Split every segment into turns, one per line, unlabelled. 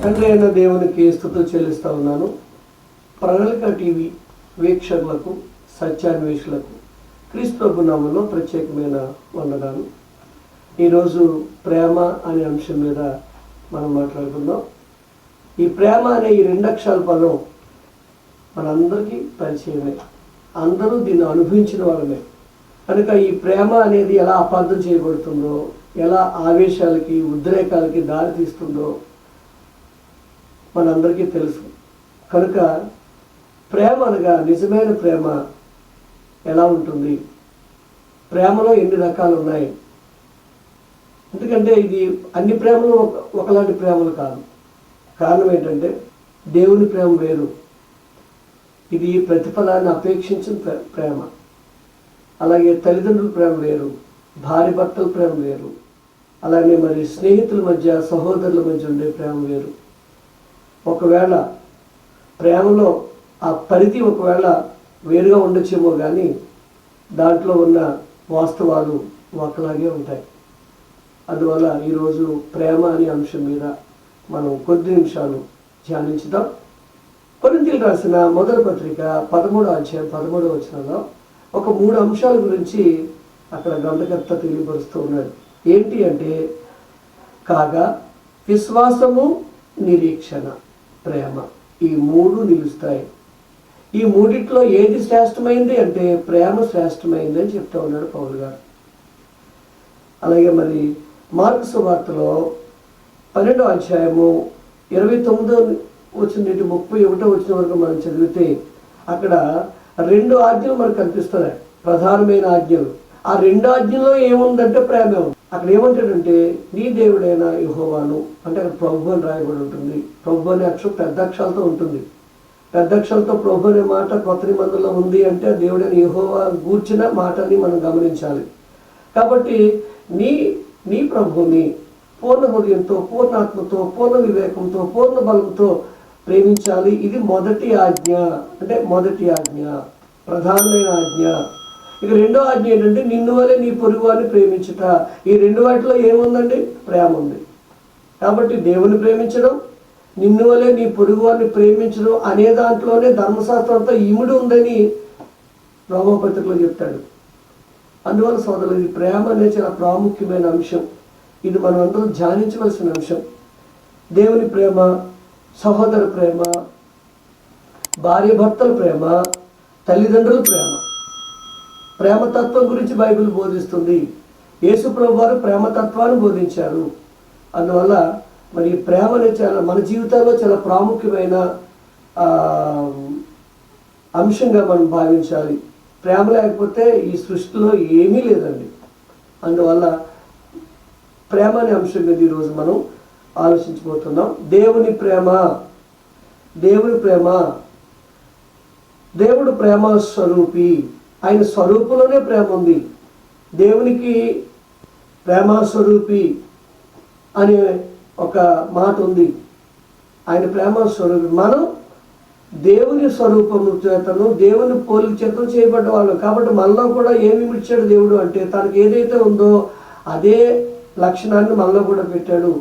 తండ్రి అయిన దేవునికి స్తుతులు చెల్లిస్తూ ఉన్నాను. ప్రణాళిక టీవీ వీక్షకులకు, సత్యాన్వేషులకు క్రీస్తు ప్రభు నామములో ప్రత్యేకమైన వందనాలు. ఈరోజు ప్రేమ అనే అంశం మీద మనం మాట్లాడుకుందాం. ఈ ప్రేమ అనే ఈ 2 అక్షరాల పదం మనందరికీ పరిచయమే, అందరూ దీన్ని అనుభవించిన వాళ్ళమే. కనుక ఈ ప్రేమ అనేది ఎలా అపార్థం చేయబడుతుందో, ఎలా ఆవేశాలకి, ఉద్రేకాలకి దారి తీస్తుందో మనందరికీ తెలుసు. కనుక ప్రేమ అనగా నిజమైన ప్రేమ ఎలా ఉంటుంది, ప్రేమలో ఎన్ని రకాలు ఉన్నాయి. ఎందుకంటే ఇది అన్ని ప్రేమలు ఒకలాంటి ప్రేమలు కాదు. కారణం ఏంటంటే దేవుని ప్రేమ వేరు, ఇది ప్రతిఫలాన్ని అపేక్షించిన ప్రేమ. అలాగే తల్లిదండ్రుల ప్రేమ వేరు, భార్య భర్తల ప్రేమ వేరు, అలాగే మరి స్నేహితుల మధ్య, సహోదరుల మధ్య ఉండే ప్రేమ వేరు. ఒకవేళ ప్రేమలో ఆ పరిధి ఒకవేళ వేరుగా ఉండొచ్చేమో కానీ దాంట్లో ఉన్న వాస్తవాలు ఒకలాగే ఉంటాయి. అందువల్ల ఈరోజు ప్రేమ అనే అంశం మీద మనం కొద్ది నిమిషాలు ధ్యానించుదాం. కొరింథీయులకు రాసిన మొదటి పత్రిక 13వ అధ్యాయం 13వ వచనంలో ఒక 3 అంశాల గురించి అక్కడ గ్రంథకర్త తెలియపరుస్తూ ఉన్నాడు. ఏంటి అంటే, కాగా విశ్వాసము, నిరీక్షణ, ప్రేమ, ఈ 3 నిలుస్తాయి. ఈ 3ట్లో ఏది శ్రేష్టమైంది అంటే ప్రేమ శ్రేష్టమైంది అని చెప్తా ఉన్నాడు పౌలు గారు. అలాగే మరి మార్కు సువార్తలో 12వ అధ్యాయము 29వ వచనం నుండి 31వ వచనం వరకు మనం చదివితే అక్కడ 2 ఆజ్ఞలు మనకు కనిపిస్తున్నాయి, ప్రధానమైన ఆజ్ఞలు. ఆ 2 ఆజ్ఞల్లో ఏముందంటే ప్రేమ ఉంది. అక్కడ ఏమంటాడంటే, నీ దేవుడైన యెహోవాను, అంటే అక్కడ ప్రభు అని రాయబడి ఉంటుంది. ప్రభు అనే అక్షరం పెద్ద అక్షరాలతో ఉంటుంది. పెద్ద అక్షరాలతో ప్రభు అనే మాట కొత్త నిబంధనలో ఉంది అంటే దేవుడైన యెహోవా గూర్చిన మాటని మనం గమనించాలి. కాబట్టి నీ ప్రభుని పూర్ణ హృదయంతో, పూర్ణ ఆత్మతో, పూర్ణ వివేకంతో, పూర్ణ బలంతో ప్రేమించాలి. ఇది మొదటి ఆజ్ఞ, అంటే మొదటి ఆజ్ఞ, ప్రధానమైన ఆజ్ఞ. ఇక 2వ ఆజ్ఞ ఏంటంటే, నిన్ను వలె నీ పొరుగువారిని ప్రేమించుట. ఈ 2 వాటిలో ఏముందండి? ప్రేమ ఉంది. కాబట్టి దేవుని ప్రేమించడం, నిన్ను వలె నీ పొరుగువారిని ప్రేమించడం అనే దాంట్లోనే ధర్మశాస్త్రంతో ఇముడి ఉందని రోమపత్రికలో చెప్తాడు. అందువల్ల సోదరులు, ఇది ప్రేమ అనేది చాలా ప్రాముఖ్యమైన అంశం. ఇది మనం అందరం ధ్యానించవలసిన అంశం. దేవుని ప్రేమ, సహోదర ప్రేమ, భార్య భర్తల ప్రేమ, తల్లిదండ్రుల ప్రేమ. ప్రేమతత్వం గురించి బైబిల్ బోధిస్తుంది. యేసు ప్రభు వారు ప్రేమతత్వాన్ని బోధించారు. అందువల్ల మరి ప్రేమ అనేది చాలా మన జీవితాల్లో చాలా ప్రాముఖ్యమైన అంశంగా మనం భావించాలి. ప్రేమ లేకపోతే ఈ సృష్టిలో ఏమీ లేదండి. అందువల్ల ప్రేమ అనే అంశం మీద ఈరోజు మనం ఆలోచించబోతున్నాం. దేవుని ప్రేమ, దేవుని ప్రేమ, దేవుడు ప్రేమ స్వరూపి. ఆయన స్వరూపంలోనే ప్రేమ ఉంది. దేవునికి ప్రేమ స్వరూపి అనే ఒక మాట ఉంది. ఆయన ప్రేమ స్వరూపి. మనం దేవుని స్వరూపము చేతను, దేవుని పోలిక చేతను చేయబడ్డ వాళ్ళు. కాబట్టి మనలో కూడా ఏమి ఇచ్చాడు దేవుడు అంటే, తనకు ఏదైతే ఉందో అదే లక్షణాన్ని మనలో కూడా పెట్టాడు.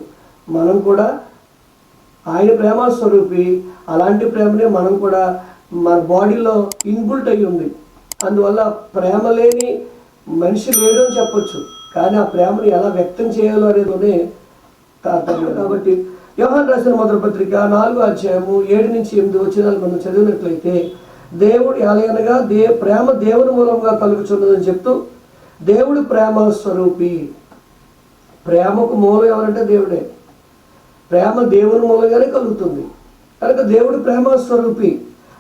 మనం కూడా ఆయన ప్రేమ స్వరూపి. అలాంటి ప్రేమనే మనం కూడా మన బాడీలో ఇన్బుల్ట్ అయి ఉంది. అందువల్ల ప్రేమ లేని మనిషి లేడు అని చెప్పొచ్చు. కానీ ఆ ప్రేమను ఎలా వ్యక్తం చేయాలో అనేదే తాత్పర్యం. కాబట్టి యోహాను రాసిన మొదటి పత్రిక 4వ అధ్యాయము 7 నుంచి 8 వచనాలు మనం చదివినట్లయితే, దేవుడు ఎలాగనగా ప్రేమ దేవుని మూలంగా కలుగుచున్నదని చెప్తూ, దేవుడు ప్రేమ స్వరూపి. ప్రేమకు మూలం ఎవరంటే దేవుడే. ప్రేమ దేవుని మూలంగానే కలుగుతుంది. కనుక దేవుడు ప్రేమ స్వరూపి.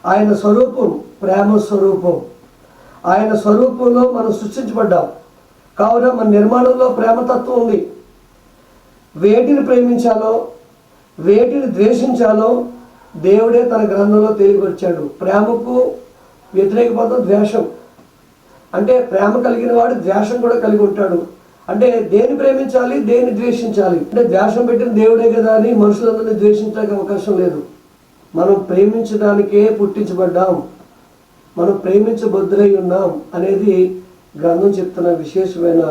ఆయన స్వరూపం ప్రేమ స్వరూపం. ఆయన స్వరూపంలో మనం సృష్టించబడ్డాం. కావున మన నిర్మాణంలో ప్రేమతత్వం ఉంది. వేటిని ప్రేమించాలో, వేటిని ద్వేషించాలో దేవుడే తన గ్రంథంలో తెలియపరిచాడు. ప్రేమకు వ్యతిరేక పదం ద్వేషం. అంటే ప్రేమ కలిగిన వాడు ద్వేషం కూడా కలిగి ఉంటాడు. అంటే దేన్ని ప్రేమించాలి, దేన్ని ద్వేషించాలి. అంటే ద్వేషం పెట్టిన దేవుడే కదా అని మనుషులందరినీ ద్వేషించడానికి అవకాశం లేదు. మనం ప్రేమించడానికే పుట్టించబడ్డాం, మనం ప్రేమించబద్దులై ఉన్నాం అనేది గ్రంథం చెప్తున్న విశేషమైన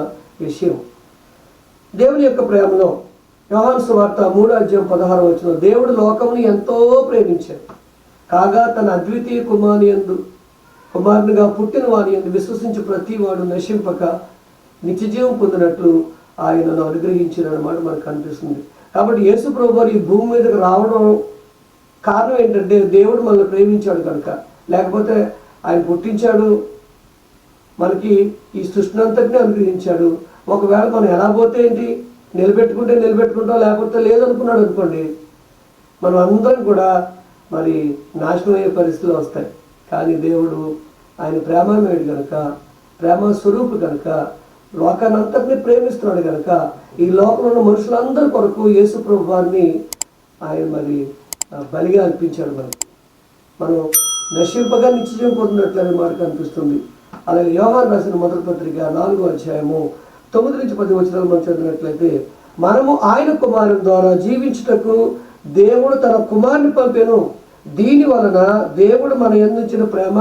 విషయం. దేవుని యొక్క ప్రేమలో యోహాను సువార్త 3:16 దేవుడు లోకమును ఎంతో ప్రేమించాడు, కాగా తన అద్వితీయ కుమారునిగా పుట్టిన వాని యందు విశ్వసించి ప్రతి వాడు నశింపక నిత్యజీవం పొందినట్లు ఆయనను అనుగ్రహించినమాట మనకు కనిపిస్తుంది. కాబట్టి యేసు ప్రభువు ఈ భూమి మీదకి రావడం కారణం ఏంటంటే దేవుడు మనల్ని ప్రేమించాడు కనుక. లేకపోతే ఆయన పుట్టించాడు, మనకి ఈ సృష్టిని అంతటినీ అనుగ్రహించాడు. ఒకవేళ మనం ఎలా పోతే ఏంటి, నిలబెట్టుకుంటే నిలబెట్టుకుంటాం, లేకపోతే లేదనుకున్నాడు అనుకోండి, మనం అందరం కూడా మరి నాశనం అయ్యే పరిస్థితులు వస్తాయి. కానీ దేవుడు ఆయన ప్రేమమేడు కనుక, ప్రేమ స్వరూపు కనుక, లోకాన్ని అంతటినీ ప్రేమిస్తున్నాడు కనుక ఈ లోకంలో ఉన్న మనుషులందరి కొరకు యేసు ప్రభు వారిని ఆయన మరి బలిగా అర్పించాడు. మనం నశింపగా నిత్యజీవం పొందినట్లనే మాట కనిపిస్తుంది. అలాగే యోహాను రాసిన మొదటి పత్రిక 4:9-10 మనం చదివినట్లయితే, మనము ఆయన కుమారుని ద్వారా జీవించుటకు దేవుడు తన కుమారుని పంపెను, దీని వలన దేవుడు మన యందుంచిన ప్రేమ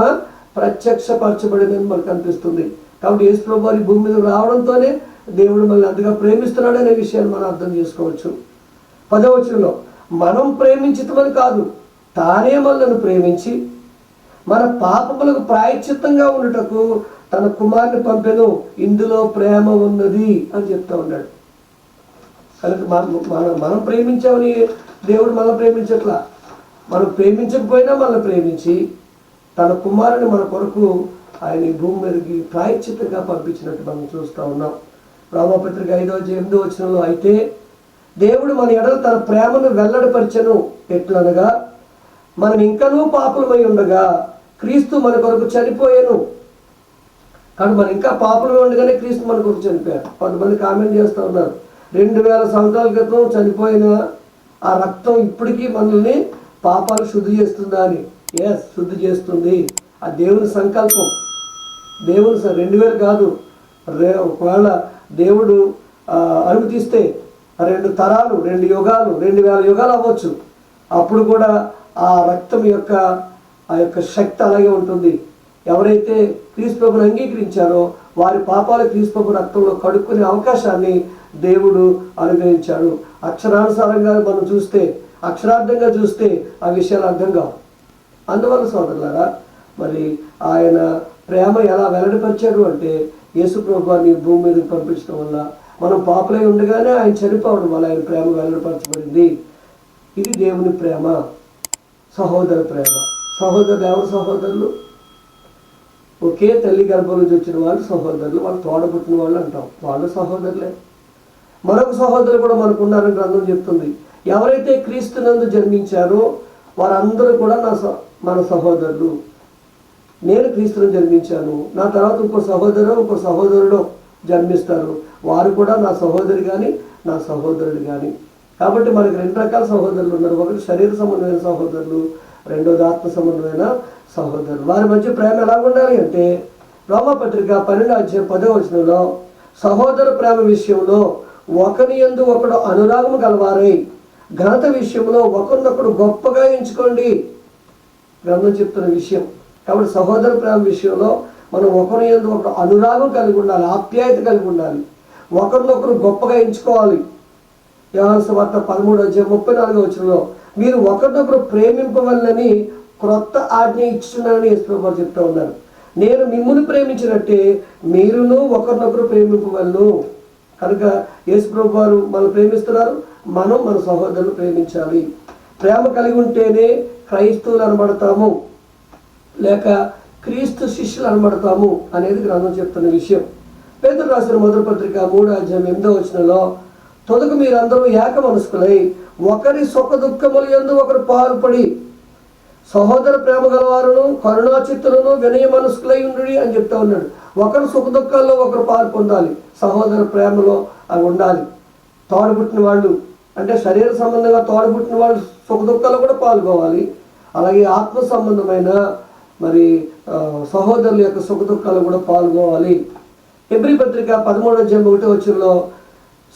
ప్రత్యక్షపరచబడిందని మనకు కనిపిస్తుంది. కాబట్టి యేసు ప్రభు వారి భూమి మీద రావడంతోనే దేవుడు మనల్ని అంతగా ప్రేమిస్తున్నాడు అనే విషయాన్ని మనం అర్థం చేసుకోవచ్చు. 10వ వచనంలో, మనం ప్రేమించటమని కాదు, తానే మనల్ని ప్రేమించి మన పాపములకు ప్రాయశ్చిత్తంగా ఉండుటకు తన కుమారుని పంపెను, ఇందులో ప్రేమ ఉన్నది అని చెప్తా ఉన్నాడు. కనుక మనం ప్రేమించామని దేవుడు మనం ప్రేమించట్లా, మనం ప్రేమించకపోయినా మనల్ని ప్రేమించి తన కుమారుని మన కొరకు ఆయన ఈ భూమి మీదకి ప్రాయశ్చిత్తంగా పంపించినట్టు మనం చూస్తూ ఉన్నాం. రోమాపత్రిక 5:8 అయితే దేవుడు మన ఎడల తన ప్రేమను వెల్లడిపరిచెను, ఎట్లనగా మనం ఇంకనూ పాపులమై ఉండగా క్రీస్తు మన కొరకు చనిపోయాను. కానీ మనం ఇంకా పాపులమై ఉండగానే క్రీస్తు మన కొరకు చనిపోయారు. కొంతమంది కామెంట్ చేస్తూ ఉన్నారు, 2000 సంవత్సరాల క్రితం చనిపోయిన ఆ రక్తం ఇప్పటికీ మనల్ని పాపాలు శుద్ధి చేస్తుందా అని. ఎస్, శుద్ధి చేస్తుంది. ఆ దేవుని సంకల్పం. దేవుని 2000 కాదు, ఒకవేళ దేవుడు అనుమతిస్తే 2 తరాలు, 2 యుగాలు, 2000 యుగాలు అవ్వచ్చు. అప్పుడు కూడా ఆ రక్తం యొక్క ఆ యొక్క శక్తి అలాగే ఉంటుంది. ఎవరైతే క్రీస్తు ప్రభువుని అంగీకరించారో వారి పాపాలు క్రీస్తు ప్రభు రక్తంలో కడుక్కునే అవకాశాన్ని దేవుడు అనుగ్రహించాడు. అక్షరానుసారంగా మనం చూస్తే, అక్షరార్థంగా చూస్తే ఆ విషయాలు అర్థం కావు. అందువల్ల సోదరులారా, మరి ఆయన ప్రేమ ఎలా వెల్లడిపరిచాడు అంటే యేసు ప్రభువుని భూమి మీదకి పంపించడం వల్ల, మనం పాపులై ఉండగానే ఆయన చనిపోవడం వల్ల ఆయన ప్రేమ వెల్లడిపరచబడింది. ఇది దేవుని ప్రేమ, సహోదర ప్రేమ. సహోదరులు ఎవరు సహోదరులు? ఒకే తల్లి గర్భం నుంచి వచ్చిన వాళ్ళు సహోదరులు, వాళ్ళు తోడబుట్టిన వాళ్ళు అంటాం, వాళ్ళు సహోదరులే. మరొక సహోదరులు కూడా మనకు ఉన్నారని గ్రంథం చెప్తుంది. ఎవరైతే క్రీస్తునందు జన్మించారో వారందరూ కూడా మన సహోదరులు. నేను క్రీస్తుని జన్మించాను, నా తర్వాత ఇంకో సహోదరుడు జన్మిస్తారు, వారు కూడా నా సహోదరి కానీ నా సహోదరుడు కానీ. కాబట్టి మనకి 2 రకాల సహోదరులు ఉన్నారు. ఒకటి శరీర సంబంధమైన సహోదరులు, రెండోది ఆత్మ సంబంధమైన సహోదరులు. వారి మధ్య ప్రేమ ఎలా ఉండాలి అంటే రోమాపత్రిక 12:10 సహోదర ప్రేమ విషయంలో ఒకని యందు ఒకడు అనురాగము గలవారై ఘనత విషయంలో ఒకరినొకడు గొప్పగా ఎంచుకోండి. గ్రంథం చెప్తున్న విషయం. కాబట్టి సహోదర ప్రేమ విషయంలో మనం ఒకరి యందు ఒకడు అనురాగం కలిగి ఉండాలి, ఆప్యాయత కలిగి ఉండాలి, ఒకరినొకరు గొప్పగా ఎంచుకోవాలి. యోహాను సువార్త 13:34 మీరు ఒకరినొకరు ప్రేమింపవలనని క్రొత్త ఆజ్ఞ ఇచ్చుచున్నానని యేసు ప్రభువు చెప్తా ఉన్నారు. నేను మిమ్మును ప్రేమించినట్టే మీరును ఒకరినొకరు ప్రేమింపవలను. కనుక యేసు ప్రభువు వారు మనం ప్రేమిస్తున్నారు, మనం మన సహోదరులు ప్రేమించాలి. ప్రేమ కలిగి ఉంటేనే క్రైస్తవులు అనబడతాము, లేక క్రీస్తు శిష్యులు అనబడతాము అనేది గ్రంథం చెప్తున్న విషయం. పేతురు రాసిన మొదటి పత్రిక 3:8 తొదకు మీరందరూ ఏక మనస్కులై ఒకరి సుఖ దుఃఖముల యందు ఒకరు పాల్పడి సహోదర ప్రేమ గలవారును కరుణాచిత్తులను వినయ మనస్కులై ఉండుడి అని చెప్తా ఉన్నాడు. ఒకరు సుఖ దుఃఖాల్లో ఒకరు పాలు పొందాలి, సహోదర ప్రేమలో అవి ఉండాలి. తోడబుట్టిన వాళ్ళు అంటే శరీర సంబంధంగా తోడబుట్టిన వాళ్ళు సుఖ దుఃఖాల్లో కూడా పాల్గొవాలి. అలాగే ఆత్మ సంబంధమైన మరి సహోదరుల యొక్క సుఖ దుఃఖాలు కూడా పాల్గొవాలి. హెబ్రీ పత్రిక 13:1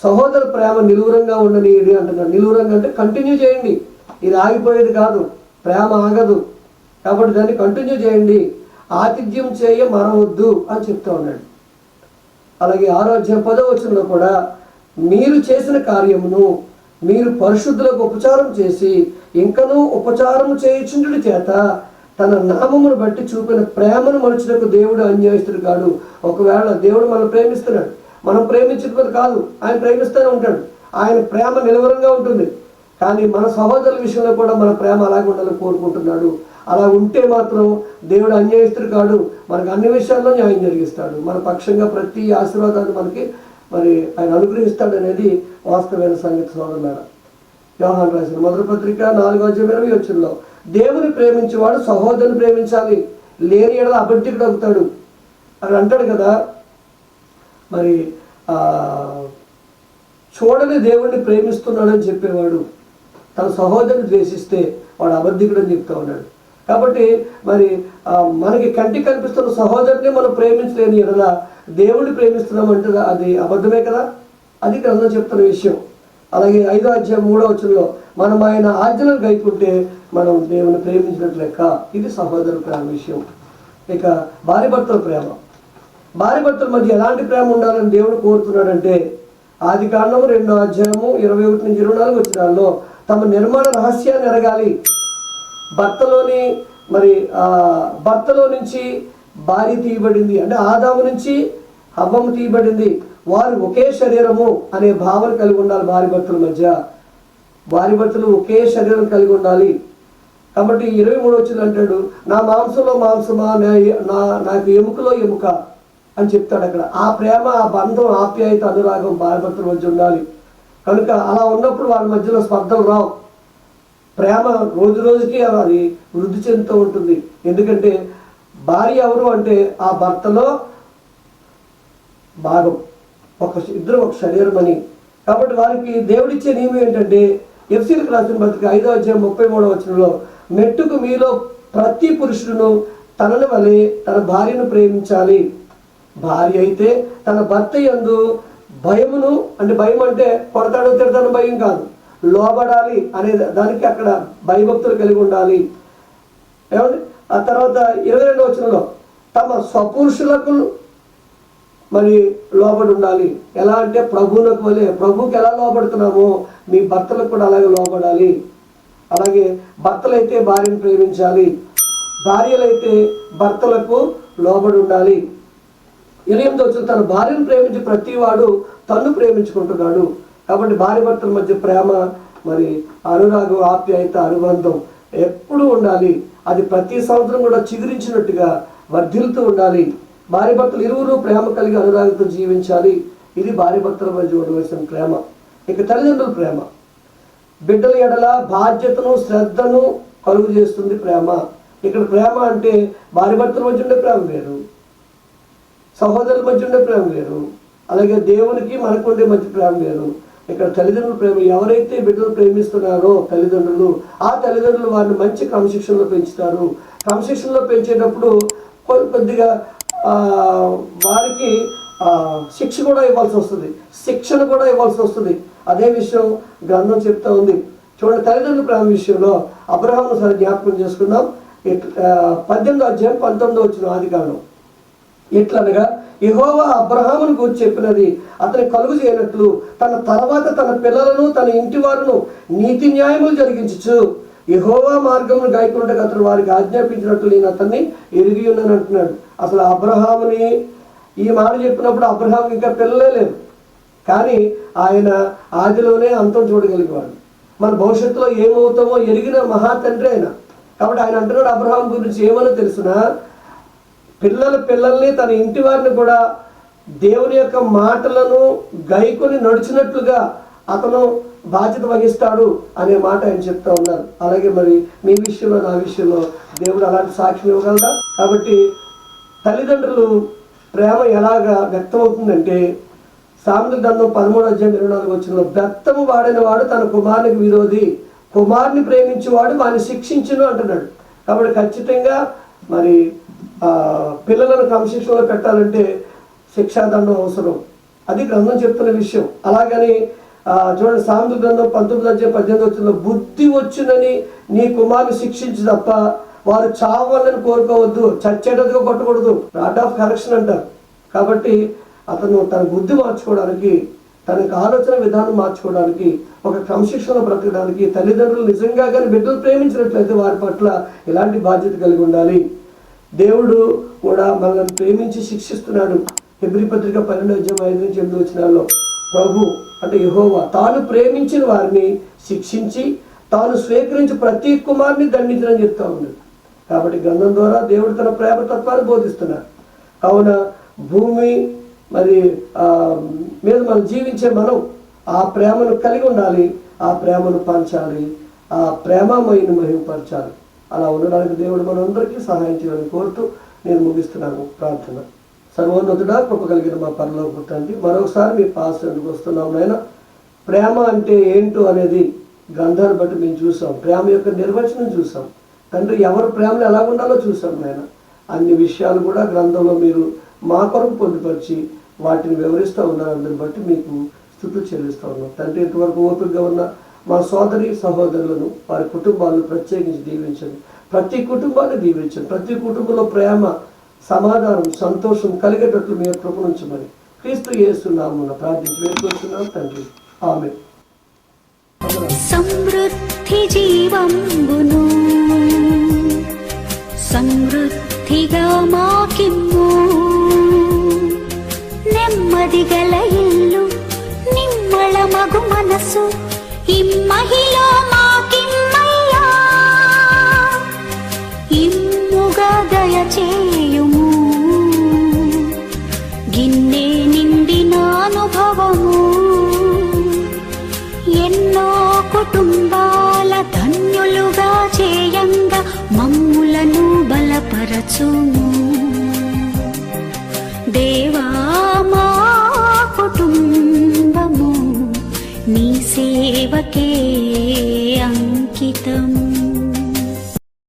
సహోదర ప్రేమ నిలువురంగా ఉండనీయుడి అంటున్నాడు. నిలువురంగా అంటే కంటిన్యూ చేయండి, ఇది ఆగిపోయేది కాదు, ప్రేమ ఆగదు. కాబట్టి దాన్ని కంటిన్యూ చేయండి, ఆతిథ్యం చేయ మరవద్దు అని చెప్తా ఉన్నాడు. అలాగే 6:10 కూడా మీరు చేసిన కార్యమును మీరు పరిశుద్ధులకు ఉపచారం చేసి ఇంకనూ ఉపచారం చేయుచుండుట చేత తన నామమును బట్టి చూపిన ప్రేమను మనుషులకు దేవుడు అన్యాయస్తుడు కాడు. ఒకవేళ దేవుడు మనం ప్రేమిస్తున్నాడు, మనం ప్రేమించకపోతే కాదు, ఆయన ప్రేమిస్తూనే ఉంటాడు. ఆయన ప్రేమ నిలవరంగా ఉంటుంది. కానీ మన సహోదరుల విషయంలో కూడా మన ప్రేమ అలాగే ఉండాలని కోరుకుంటున్నాడు. అలా ఉంటే మాత్రం దేవుడు అన్యాయస్తుడు కాడు, మనకు అన్ని విషయాల్లో న్యాయం జరిగిస్తాడు. మన పక్షంగా ప్రతి ఆశీర్వాదాన్ని మనకి ఆయన అనుగ్రహిస్తాడు అనేది వాస్తవమైన సంగతి సోదరులారా. యోహాను రాసిన మొదటి పత్రిక 4:20 దేవుని ప్రేమించేవాడు సహోదరుని ప్రేమించాలి, లేని ఎడల అబద్ధికుడు అవుతాడు అని అంటాడు కదా. మరి చూడని దేవుణ్ణి ప్రేమిస్తున్నాడని చెప్పేవాడు తన సహోదరుని ద్వేషిస్తే వాడు అబద్ధికుడు అని చెప్తా ఉన్నాడు. కాబట్టి మరి మనకి కంటికి కనిపిస్తున్న సహోదరుని మనం ప్రేమించలేని ఎడల దేవుడిని ప్రేమిస్తున్నామంటే అది అబద్ధమే కదా. అది గ్రంథం చెప్తున్న విషయం. అలాగే 5:3 మనం ఆయన ఆజ్ఞలను గైకుంటే మనం దేవుని ప్రేమించినట్లు లెక్క. ఇది సహోదరు ప్రేమ విషయం. ఇక భార్య భర్తల ప్రేమ, భార్య భర్తల మధ్య ఎలాంటి ప్రేమ ఉండాలని దేవుడు కోరుతున్నాడంటే ఆదికాండము 2:21-24 తమ నిర్మాణ రహస్యాన్ని ఎరగాలి. భర్తలో నుంచి భార్య తీయబడింది, అంటే ఆదాము నుంచి హవ్వము తీయబడింది. వారు ఒకే శరీరము అనే భావన కలిగి ఉండాలి. భార్య భర్తల మధ్య భార్య భర్తలు ఒకే శరీరం కలిగి ఉండాలి. కాబట్టి 23 అంటాడు, నా మాంసంలో మాంసమా, నాకు ఎముకలో ఎముక అని చెప్తాడు అక్కడ. ఆ ప్రేమ, ఆ బంధం, ఆప్యాయత, అనురాగం భార్య భర్తల మధ్య ఉండాలి. కనుక అలా ఉన్నప్పుడు వాళ్ళ మధ్యలో స్పర్ధలు రావు. ప్రేమ రోజు రోజుకి అది వృద్ధి చెందుతూ ఉంటుంది. ఎందుకంటే భార్య ఎవరు అంటే ఆ భర్తలో భాగం, ఇద్దరు ఒక శరీరం అని. కాబట్టి వారికి దేవుడిచ్చే నియమం ఏంటంటే ఎఫ్సీలకు రాసిన పత్రిక 5:33 మెట్టుకు మీలో ప్రతి పురుషుడును తనని వలె తన భార్యను ప్రేమించాలి. భార్య అయితే తన భర్త యందు భయమును, అంటే భయం అంటే కొడతాడో తిడతాడో భయం కాదు, లోబడాలి అనే దానికి అక్కడ భయభక్తులు కలిగి ఉండాలి. ఏమండి? ఆ తర్వాత 22 తమ స్వపురుషులకు మరి లోబడి ఉండాలి. ఎలా అంటే ప్రభువులకు వలె, ప్రభువుకి ఎలా లోబడుతున్నామో మీ భర్తలకు కూడా అలాగే లోబడాలి. అలాగే భర్తలైతే భార్యను ప్రేమించాలి, భార్యలైతే భర్తలకు లోబడి ఉండాలి. 28 తన భార్యను ప్రేమించి ప్రతి వాడు తన్ను ప్రేమించుకుంటున్నాడు. కాబట్టి భార్య భర్తల మధ్య ప్రేమ, మరి అనురాగం, ఆప్యాయత, అనుబంధం ఎప్పుడూ ఉండాలి. అది ప్రతి సంవత్సరం కూడా చిగురించినట్టుగా వర్ధిల్తూ ఉండాలి. భార్య భర్తలు ఇరువురు ప్రేమ కలిగి అనురాగంతో జీవించాలి. ఇది భార్య భర్తల మధ్య ఉండవలసిన ప్రేమ. ఇక తల్లిదండ్రుల ప్రేమ, బిడ్డల ఎడల బాధ్యతను, శ్రద్ధను కలుగు చేస్తుంది ప్రేమ. ఇక్కడ ప్రేమ అంటే భార్య భర్తల మధ్య ఉండే ప్రేమ వేరు, సహోదరుల మధ్య ఉండే ప్రేమ వేరు, అలాగే దేవునికి మనకు ఉండే మధ్య ప్రేమ వేరు. ఇక్కడ తల్లిదండ్రుల ప్రేమ, ఎవరైతే బిడ్డలు ప్రేమిస్తున్నారో తల్లిదండ్రులు, ఆ తల్లిదండ్రులు వారిని మంచి క్రమశిక్షణలో పెంచుతారు. క్రమశిక్షణలో పెంచేటప్పుడు కొద్దిగా వారికి శిక్ష కూడా ఇవ్వాల్సి వస్తుంది, శిక్షణ కూడా ఇవ్వాల్సి వస్తుంది. అదే విషయం గ్రంథం చెప్తా ఉంది. చూడండి, తల్లిదండ్రుల ప్రేమ విషయంలో అబ్రహామును సరే జ్ఞాపకం చేసుకుందాం. 18:19 ఆదికాండం. ఎట్లనగా యెహోవా అబ్రహామును గురించి చెప్పినది అతని కలుగు చేయనట్లు తన తర్వాత తన పిల్లలను తన ఇంటి వారును నీతి న్యాయములు జరిగించచ్చు. యెహోవా మార్గమును గాయకుండగా అతను వారికి ఆజ్ఞాపించినట్లు నేను అతన్ని ఎరిగి ఉన్నాను అంటున్నాడు. అసలు అబ్రహాముని ఈ మాట చెప్పినప్పుడు అబ్రహాం ఇంకా పిల్లలే లేరు, కానీ ఆయన ఆదిలోనే అంతం చూడగలిగేవాడు. మన భవిష్యత్తులో ఏమవుతామో ఎరిగిన మహాతండ్రి ఆయన. కాబట్టి ఆయన అంటున్నాడు అబ్రహాం గురించి ఏమని తెలుసునా, పిల్లల్ని తన ఇంటి వారిని కూడా దేవుని యొక్క మాటలను గైకొని నడిచినట్లుగా అతను బాధ్యత వహిస్తాడు అనే మాట ఆయన చెప్తా ఉన్నారు. అలాగే మరి మీ విషయంలో, నా విషయంలో దేవుడు అలాంటి సాక్ష్యం ఇవ్వగలరా? కాబట్టి తల్లిదండ్రులు ప్రేమ ఎలాగా వ్యక్తమవుతుందంటే సామెతల గ్రంథం 13:24 బెత్తము వాడిన వాడు తన కుమారునికి విరోధి, కుమారుని ప్రేమించేవాడు వాడిని శిక్షించును అంటున్నాడు. కాబట్టి ఖచ్చితంగా మరి పిల్లలను క్రమశిక్షణలో పెట్టాలంటే శిక్షాదండం అవసరం. అది గ్రంథం చెప్తున్న విషయం. అలాగని చూడండి, సామెతల గ్రంథం 19:18 బుద్ధి వచ్చునని నీ కుమారుని శిక్షించి తప్ప వారు చావాలని కోరుకోవద్దు, చచ్చేటట్టుగా కొట్టకూడదు. రాడ్ ఆఫ్ కరెక్షన్ అంటారు. కాబట్టి అతను తన బుద్ధి మార్చుకోవడానికి తన యొక్క ఆలోచన విధానం మార్చుకోవడానికి, ఒక క్రమశిక్షణలో బ్రతకడానికి తల్లిదండ్రులు నిజంగా కానీ బిడ్డలు ప్రేమించినట్లయితే వారి పట్ల ఎలాంటి బాధ్యత కలిగి ఉండాలి. దేవుడు కూడా మనల్ని ప్రేమించి శిక్షిస్తున్నాడు. హెబ్రీ పత్రిక 12:5-8 ప్రభు అంటే యెహోవా తాను ప్రేమించిన వారిని శిక్షించి తాను స్వీకరించి ప్రతి కుమారుని దండించని చెప్తా ఉన్నాడు. కాబట్టి గ్రంథం ద్వారా దేవుడు తన ప్రేమ తత్వాన్ని బోధిస్తున్నాడు. కావున భూమి మరి మీద మనం జీవించే మనం ఆ ప్రేమను కలిగి ఉండాలి, ఆ ప్రేమను పంచాలి, ఆ ప్రేమమయిని మహిమపరచాలి. అలా ఉండడానికి దేవుడు మనందరికీ సహాయం చేయాలని కోరుతూ నేను ముగిస్తున్నాను ప్రార్థన. సర్వోన్నతుడా, కృప కలిగిన మా పరలోకపు తండ్రి, మరొకసారి మీ పాస్టర్కి వస్తున్నాం నాయన. ప్రేమ అంటే ఏంటో అనేది గ్రంథాన్ని బట్టి మేము చూసాం, ప్రేమ యొక్క నిర్వచనం చూసాం తండ్రి. ఎవరు ప్రేమను ఎలా ఉండాలో చూసాం నాయన. అన్ని విషయాలు కూడా గ్రంథంలో మీరు మా కొరకు పొందుపరిచి వాటిని వివరిస్తూ ఉన్నారు. అందరిని బట్టి మీకు స్తుతులు చెల్లిస్తూ ఉన్నాం తండ్రి. ఇంతవరకు ఓపికగా ఉన్న మా సోదరి సహోదరులను, వారి కుటుంబాలను ప్రత్యేకించి దీవించండి. ప్రతి కుటుంబాన్ని దీవించండి. ప్రతి కుటుంబంలో ప్రేమ, సమాధానం, సంతోషం కలిగేటట్లు మీ కృప ఉంచమని క్రీస్తు యేసు నామమున ప్రార్థించి వేడుకుంటున్నాం తండ్రి. ఆమేన్.
సమృద్ధి జీవంబును సమృద్ధిగా మాకిమ్ము, నెమ్మది గల ఇల్లు, నిమ్మళ మగు మనసు ఇమ్మహిలో మాకిమ్మయ్యా. ఇమ్ముగా దయచేయుము, గిన్నె నిండిన అనుభవము. ఎన్నో కుటుంబాల ధన్యులుగా చేయంగా మమ్ములను బలపరచుము. దేవా మా కుటుంబము నీ సేవకే